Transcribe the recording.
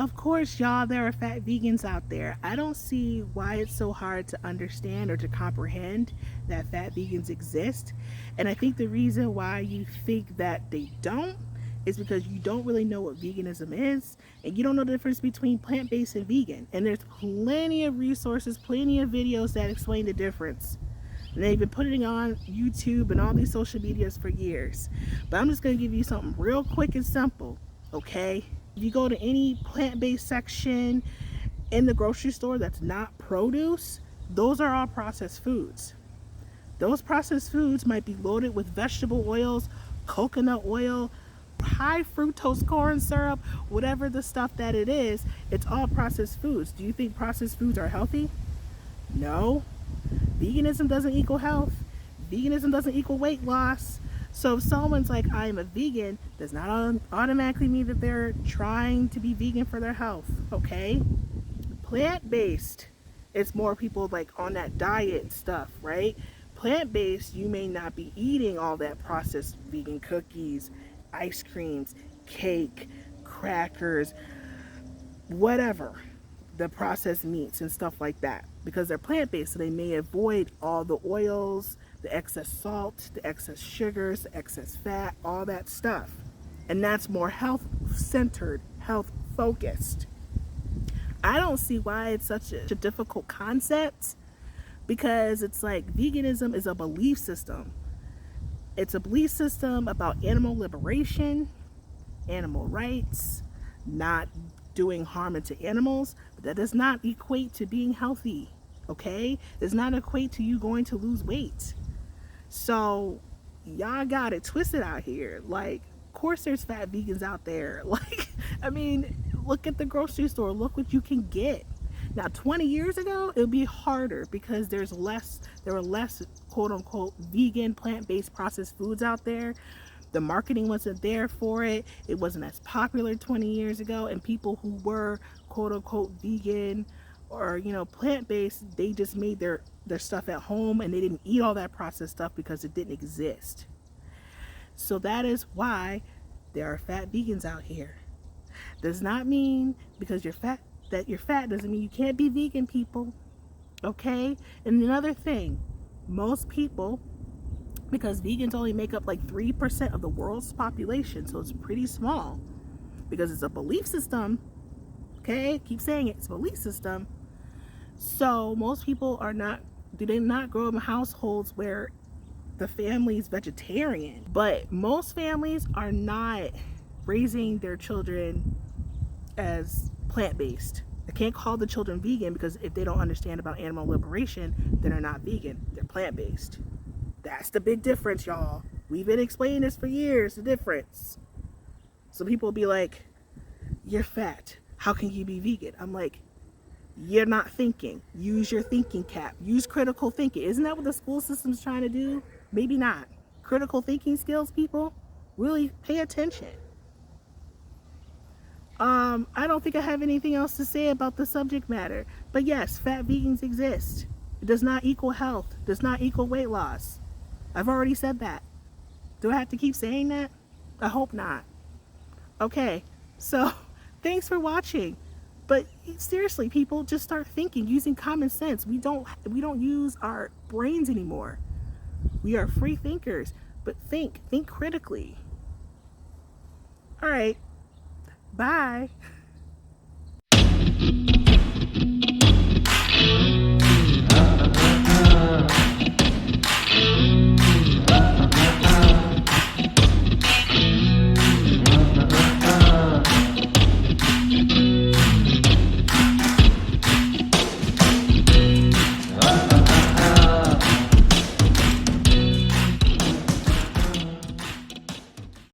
Of course, y'all, there are fat vegans out there. I don't see why it's so hard to understand or to comprehend that fat vegans exist. And I think the reason why you think that they don't is because you don't really know what veganism is, and you don't know the difference between plant-based and vegan. And there's plenty of resources, plenty of videos that explain the difference. And they've been putting it on YouTube and all these social medias for years. But I'm just going to give you something real quick and simple, okay? If you go to any plant-based section in the grocery store that's not produce, those are all processed foods. Those processed foods might be loaded with vegetable oils, coconut oil, high fructose corn syrup, whatever the stuff that it is, it's all processed foods. Do you think processed foods are healthy? No. Veganism doesn't equal health. Veganism doesn't equal weight loss. So if someone's like, I'm a vegan, does not automatically mean that they're trying to be vegan for their health, okay? Plant-based, it's more people like on that diet stuff, right? Plant-based, you may not be eating all that processed vegan cookies, ice creams, cake, crackers, whatever, the processed meats and stuff like that, because they're plant-based, so they may avoid all the oils, the excess salt, the excess sugars, the excess fat, all that stuff. And that's more health-centered, health-focused. I don't see why it's such a difficult concept, because it's like veganism is a belief system. It's a belief system about animal liberation, animal rights, not doing harm to animals, but that does not equate to being healthy, okay? It does not equate to you going to lose weight. So y'all got it twisted out here. Like, of course there's fat vegans out there. Like, I mean, look at the grocery store, look what you can get. Now 20 years ago, it would be harder because there were less quote unquote vegan plant-based processed foods out there. The marketing wasn't there for it. It wasn't as popular 20 years ago, and people who were quote unquote vegan or, you know, plant-based, they just made their stuff at home, and they didn't eat all that processed stuff because it didn't exist. So that is why there are fat vegans out here. Does not mean because you're fat that you're fat, doesn't mean you can't be vegan, people, okay? And another thing, most people, because vegans only make up like 3% of the world's population, so it's pretty small, because it's a belief system, okay? Keep saying it, it's a belief system. So most people do they not grow up in households where the family is vegetarian, but most families are not raising their children as plant-based. I can't call the children vegan, because if they don't understand about animal liberation, then they're not vegan, they're plant-based. That's the big difference, y'all. We've been explaining this for years, the difference. So people will be like, you're fat, how can you be vegan? I'm like, you're not thinking. Use your thinking cap. Use critical thinking. Isn't that what the school system's trying to do? Maybe not. Critical thinking skills, people, really pay attention. I don't think I have anything else to say about the subject matter. But yes, fat vegans exist. It does not equal health. It does not equal weight loss. I've already said that. Do I have to keep saying that? I hope not. Okay, so thanks for watching. But seriously, people, just start thinking, using common sense. We don't use our brains anymore. We are free thinkers, but think critically. All right. Bye.